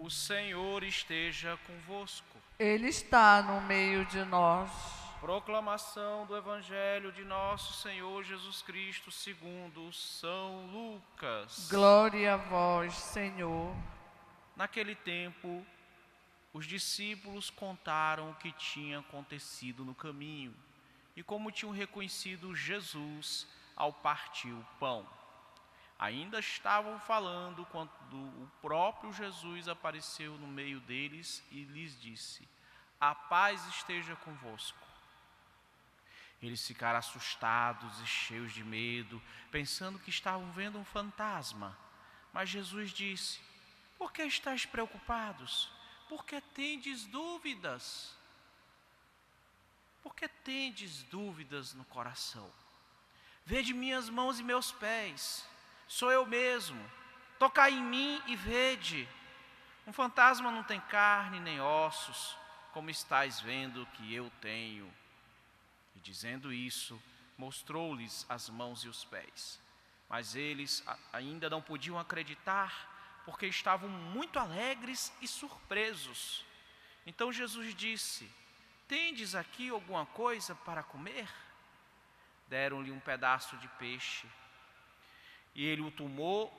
O Senhor esteja convosco. Ele está no meio de nós. Proclamação do Evangelho de nosso Senhor Jesus Cristo segundo São Lucas. Glória a vós, Senhor. Naquele tempo, os discípulos contaram o que tinha acontecido no caminho e como tinham reconhecido Jesus ao partir o pão. Ainda estavam falando quando o próprio Jesus apareceu no meio deles e lhes disse: "A paz esteja convosco." Eles ficaram assustados e cheios de medo, pensando que estavam vendo um fantasma. Mas Jesus disse: "Por que estáis preocupados? Por que tendes dúvidas? Por que tendes dúvidas no coração? Vede minhas mãos e meus pés. Sou eu mesmo. Tocai em mim e vede. Um fantasma não tem carne nem ossos, como estáis vendo que eu tenho." E dizendo isso, mostrou-lhes as mãos e os pés. Mas eles ainda não podiam acreditar, porque estavam muito alegres e surpresos. Então Jesus disse: "Tendes aqui alguma coisa para comer?" Deram-lhe um pedaço de peixe. E ele o tomou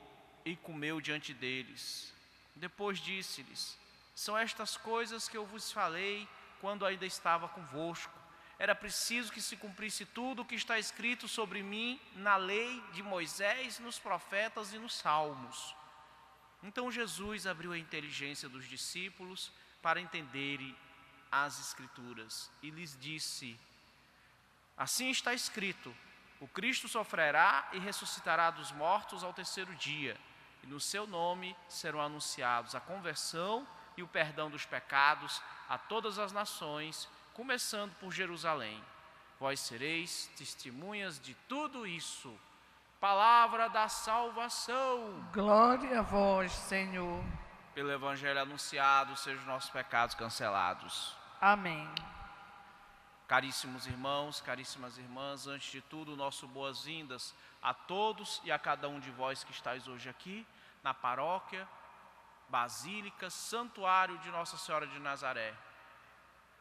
e comeu diante deles. Depois disse-lhes: "São estas coisas que eu vos falei quando ainda estava convosco. Era preciso que se cumprisse tudo o que está escrito sobre mim na lei de Moisés, nos profetas e nos salmos." Então Jesus abriu a inteligência dos discípulos para entenderem as Escrituras e lhes disse: "Assim está escrito: o Cristo sofrerá e ressuscitará dos mortos ao terceiro dia, e no seu nome serão anunciados a conversão e o perdão dos pecados a todas as nações, começando por Jerusalém. Vós sereis testemunhas de tudo isso." Palavra da salvação. Glória a vós, Senhor. Pelo Evangelho anunciado, sejam os nossos pecados cancelados. Amém. Caríssimos irmãos, caríssimas irmãs, antes de tudo, nosso boas-vindas a todos e a cada um de vós que estáis hoje aqui na paróquia, Basílica, Santuário de Nossa Senhora de Nazaré.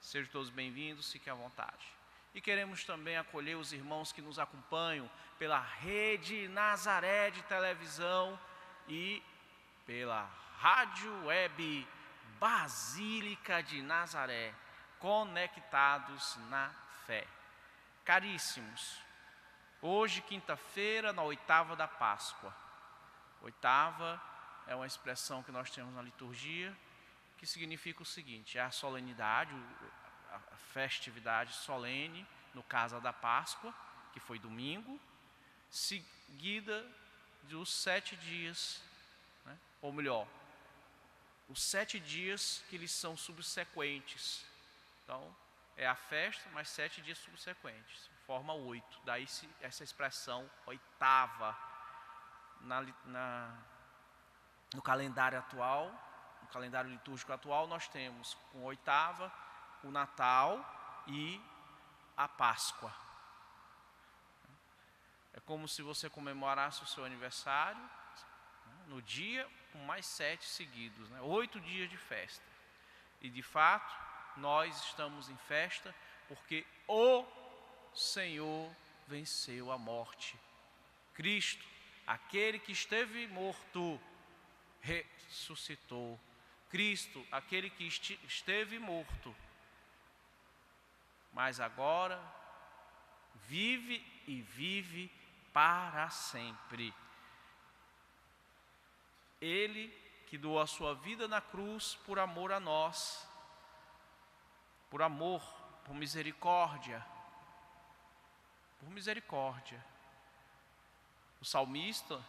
Sejam todos bem-vindos, fiquem à vontade. E queremos também acolher os irmãos que nos acompanham pela Rede Nazaré de televisão e pela Rádio Web Basílica de Nazaré, conectados na fé. Caríssimos, hoje, quinta-feira, na oitava da Páscoa. Oitava é uma expressão que nós temos na liturgia, que significa o seguinte: é a solenidade, a festividade solene, no caso da Páscoa, que foi domingo, seguida dos 7 dias, né? Ou melhor, os 7 dias que lhes são subsequentes. Então, é a festa, mais 7 dias subsequentes, forma 8. Daí essa expressão oitava no calendário atual, no calendário litúrgico atual, nós temos com oitava o Natal e a Páscoa. É como se você comemorasse o seu aniversário, né, no dia com mais 7 seguidos, né, 8 dias de festa. E de fato, nós estamos em festa porque o Senhor venceu a morte. Cristo, aquele que esteve morto, ressuscitou. Cristo, aquele que esteve morto, mas agora vive e vive para sempre. Ele que doou a sua vida na cruz por amor a nós, por amor, por misericórdia. Por misericórdia. O salmista,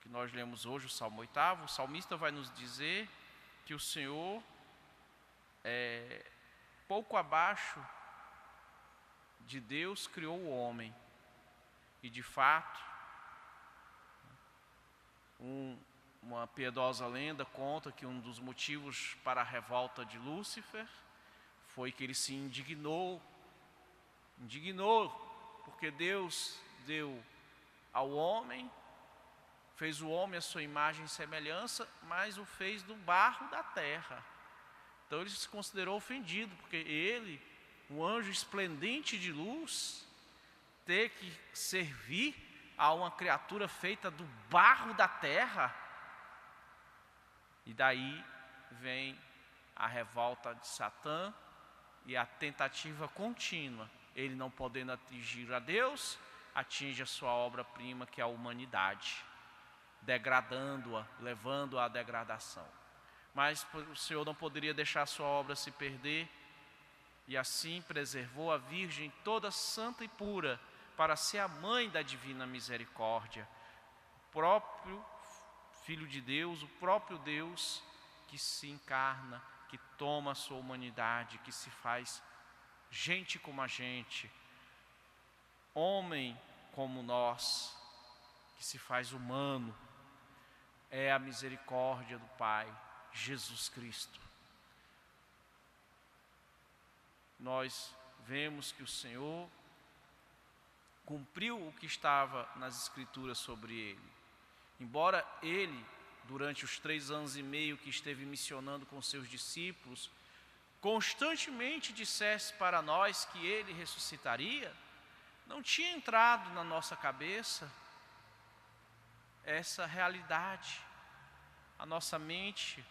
que nós lemos hoje, o Salmo 8º, o salmista vai nos dizer que o Senhor pouco abaixo de Deus criou o homem. E de fato, uma piedosa lenda conta que um dos motivos para a revolta de Lúcifer foi que ele se indignou porque Deus deu ao homem fez o homem à sua imagem e semelhança, mas o fez do barro da terra. Então ele se considerou ofendido, porque ele, um anjo esplendente de luz, ter que servir a uma criatura feita do barro da terra. E daí vem a revolta de Satã e a tentativa contínua. Ele, não podendo atingir a Deus, atinge a sua obra-prima, que é a humanidade, degradando-a, levando-a à degradação. Mas o Senhor não poderia deixar a sua obra se perder, e assim preservou a Virgem toda santa e pura, para ser a mãe da divina misericórdia, o próprio Filho de Deus, o próprio Deus que se encarna, que toma a sua humanidade, que se faz gente como a gente, homem como nós, que se faz humano. É a misericórdia do Pai, Jesus Cristo. Nós vemos que o Senhor cumpriu o que estava nas Escrituras sobre ele. Embora ele, durante os 3 anos e meio que esteve missionando com seus discípulos, constantemente dissesse para nós que ele ressuscitaria, não tinha entrado na nossa cabeça essa realidade. A nossa mente,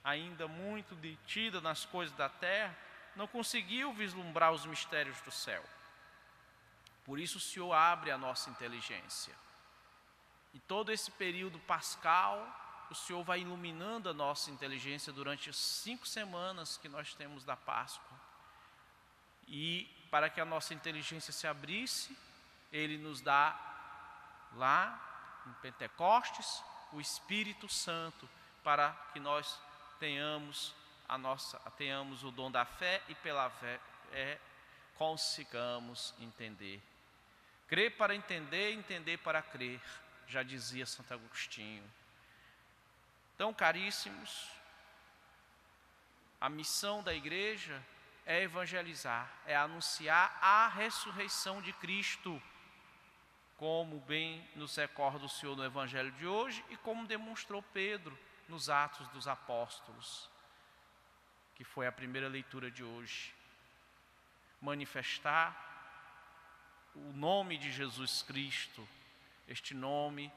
ainda muito detida nas coisas da terra, não conseguiu vislumbrar os mistérios do céu. Por isso o Senhor abre a nossa inteligência. E todo esse período pascal, o Senhor vai iluminando a nossa inteligência durante as 5 semanas que nós temos da Páscoa. E para que a nossa inteligência se abrisse, Ele nos dá lá em Pentecostes o Espírito Santo, para que nós tenhamos o dom da fé e pela fé consigamos entender. Crer para entender, entender para crer, já dizia Santo Agostinho. Então, caríssimos, a missão da igreja é evangelizar, é anunciar a ressurreição de Cristo, como bem nos recorda o Senhor no Evangelho de hoje e como demonstrou Pedro nos Atos dos Apóstolos, que foi a primeira leitura de hoje. Manifestar o nome de Jesus Cristo, este nome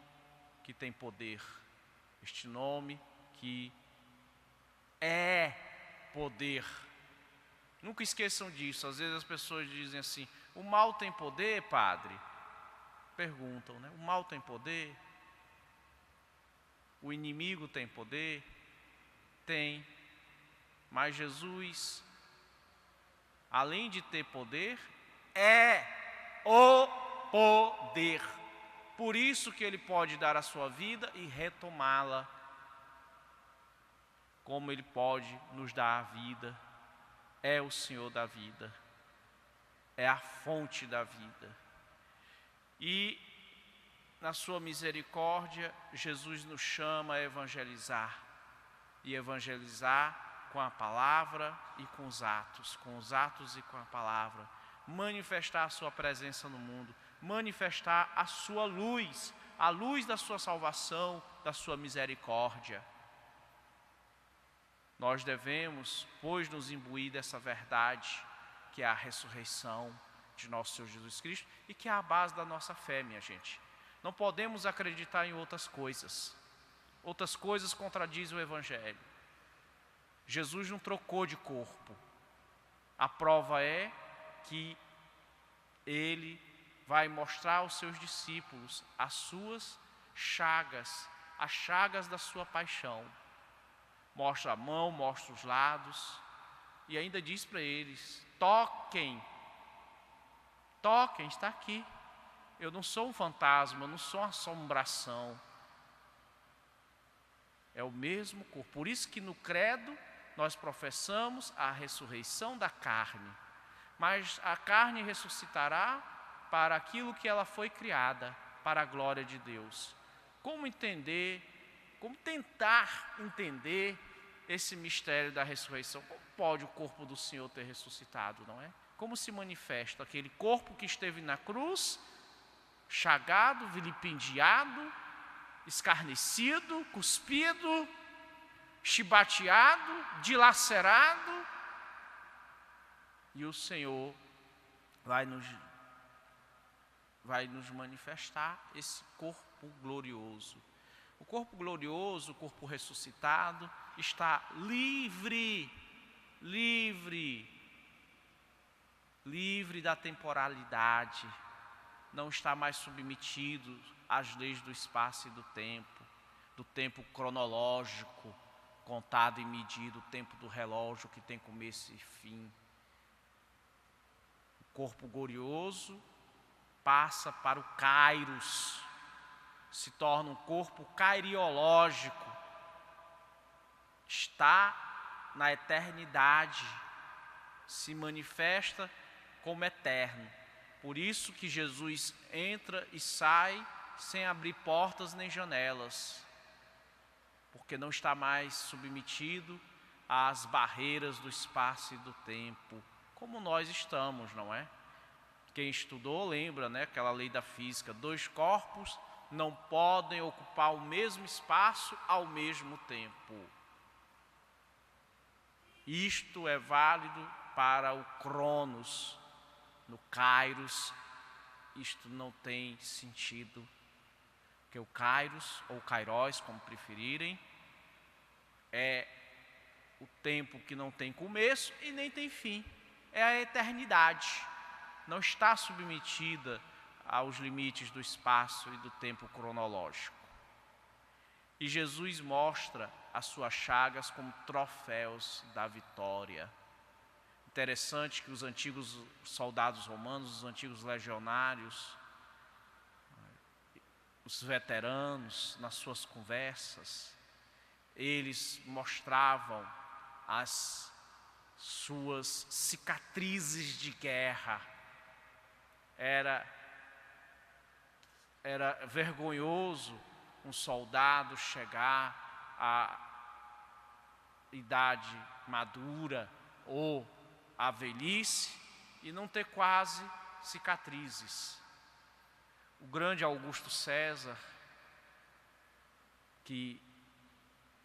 que tem poder, este nome que é poder. Nunca esqueçam disso. Às vezes as pessoas dizem assim: o mal tem poder, padre? Perguntam, né? O mal tem poder? O inimigo tem poder? Tem. Mas Jesus, além de ter poder, é o poder. Por isso que Ele pode dar a sua vida e retomá-la, como Ele pode nos dar a vida. É o Senhor da vida, é a fonte da vida. E na sua misericórdia, Jesus nos chama a evangelizar. E evangelizar com a palavra e com os atos e com a palavra. Manifestar a sua presença no mundo, manifestar a sua luz, a luz da sua salvação, da sua misericórdia. Nós devemos, pois, nos imbuir dessa verdade, que é a ressurreição de nosso Senhor Jesus Cristo, e que é a base da nossa fé, minha gente. Não podemos acreditar em outras coisas. Outras coisas contradizem o Evangelho. Jesus não trocou de corpo. A prova é que Ele vai mostrar aos seus discípulos as suas chagas, as chagas da sua paixão. Mostra a mão, mostra os lados, e ainda diz para eles: toquem, está aqui. Eu não sou um fantasma, eu não sou uma assombração. É o mesmo corpo. Por isso que no credo nós professamos a ressurreição da carne. Mas a carne ressuscitará para aquilo que ela foi criada, para a glória de Deus. Como entender, como tentar entender esse mistério da ressurreição? Como pode o corpo do Senhor ter ressuscitado, não é? Como se manifesta aquele corpo que esteve na cruz, chagado, vilipendiado, escarnecido, cuspido, chibateado, dilacerado, e o Senhor vai nos manifestar esse corpo glorioso. O corpo glorioso, o corpo ressuscitado, está livre da temporalidade, não está mais submetido às leis do espaço e do tempo cronológico, contado e medido, o tempo do relógio que tem começo e fim. O corpo glorioso passa para o kairos, se torna um corpo kairiológico, está na eternidade, se manifesta como eterno. Por isso que Jesus entra e sai sem abrir portas nem janelas, porque não está mais submetido às barreiras do espaço e do tempo, como nós estamos, não é? Quem estudou lembra, né, aquela lei da física, 2 corpos não podem ocupar o mesmo espaço ao mesmo tempo. Isto é válido para o Cronos. No Kairos, isto não tem sentido, porque o Kairos, ou Kairos, como preferirem, é o tempo que não tem começo e nem tem fim, é a eternidade, não está submetida aos limites do espaço e do tempo cronológico. E Jesus mostra as suas chagas como troféus da vitória. Interessante que os antigos soldados romanos, os antigos legionários, os veteranos, nas suas conversas, eles mostravam as suas cicatrizes de guerra. Era vergonhoso um soldado chegar à idade madura ou à velhice e não ter quase cicatrizes. O grande Augusto César, que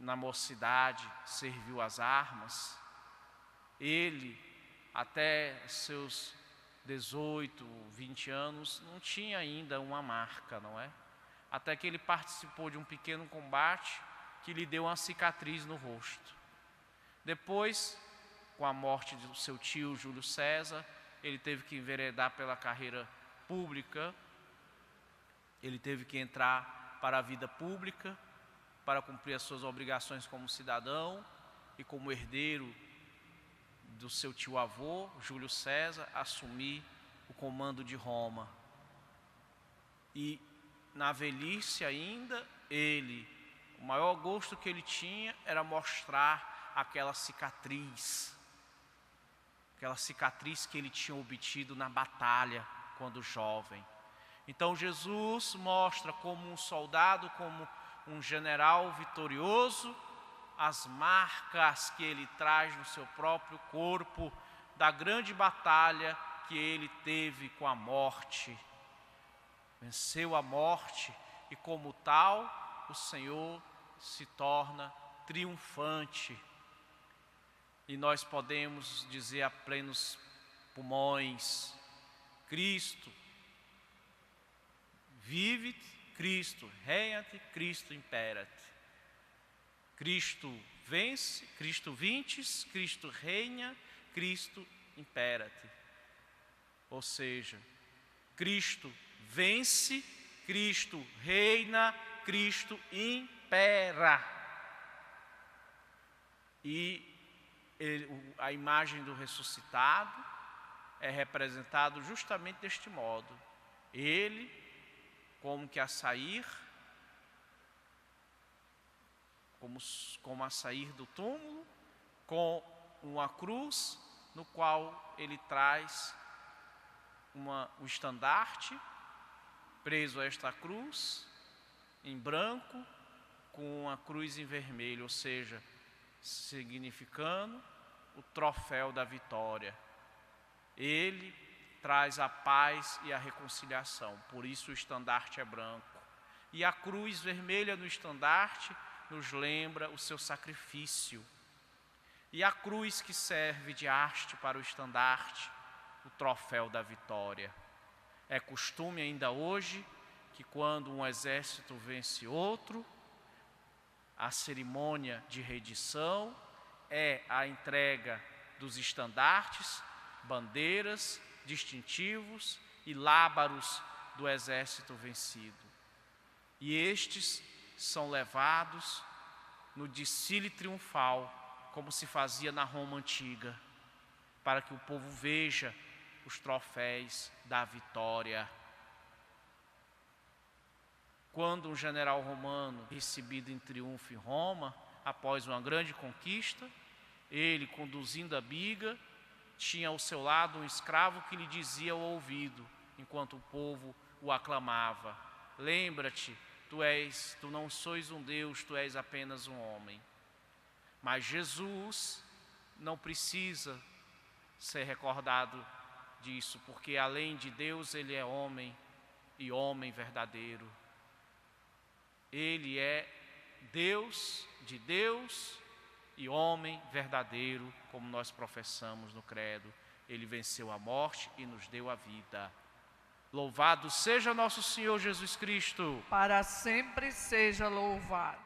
na mocidade serviu as armas, ele até seus 18, 20 anos não tinha ainda uma marca, não é? Até que ele participou de um pequeno combate que lhe deu uma cicatriz no rosto. Depois, com a morte do seu tio Júlio César, ele teve que enveredar pela carreira pública, ele teve que entrar para a vida pública, para cumprir as suas obrigações como cidadão e como herdeiro do seu tio-avô, Júlio César, assumir o comando de Roma. E na velhice ainda, o maior gosto que ele tinha era mostrar aquela cicatriz que ele tinha obtido na batalha quando jovem. Então Jesus mostra como um soldado, como um general vitorioso, as marcas que ele traz no seu próprio corpo, da grande batalha que ele teve com a morte. Venceu a morte e, como tal, o Senhor se torna triunfante. E nós podemos dizer a plenos pulmões: Cristo vivit, Cristo reignat, Cristo imperat. Cristo vence, Cristo vintes, Cristo reina, Cristo imperat. Ou seja, Cristo vence, Cristo reina, Cristo impera. E a imagem do ressuscitado é representado justamente deste modo. Ele, como que a sair, como a sair do túmulo, com uma cruz, no qual ele traz um estandarte, preso a esta cruz, em branco, com uma cruz em vermelho, ou seja, significando o troféu da vitória. Ele traz a paz e a reconciliação, por isso o estandarte é branco. E a cruz vermelha no estandarte nos lembra o seu sacrifício. E a cruz que serve de haste para o estandarte, o troféu da vitória. É costume ainda hoje que quando um exército vence outro, a cerimônia de redição é a entrega dos estandartes, bandeiras, distintivos e lábaros do exército vencido. E estes são levados no desfile triunfal, como se fazia na Roma antiga, para que o povo veja os troféus da vitória. Quando um general romano, recebido em triunfo em Roma, após uma grande conquista, ele, conduzindo a biga, tinha ao seu lado um escravo que lhe dizia ao ouvido, enquanto o povo o aclamava: lembra-te, tu não sois um Deus, tu és apenas um homem. Mas Jesus não precisa ser recordado disso, porque além de Deus, ele é homem e homem verdadeiro. Ele é Deus de Deus e homem verdadeiro, como nós professamos no credo. Ele venceu a morte e nos deu a vida. Louvado seja nosso Senhor Jesus Cristo. Para sempre seja louvado.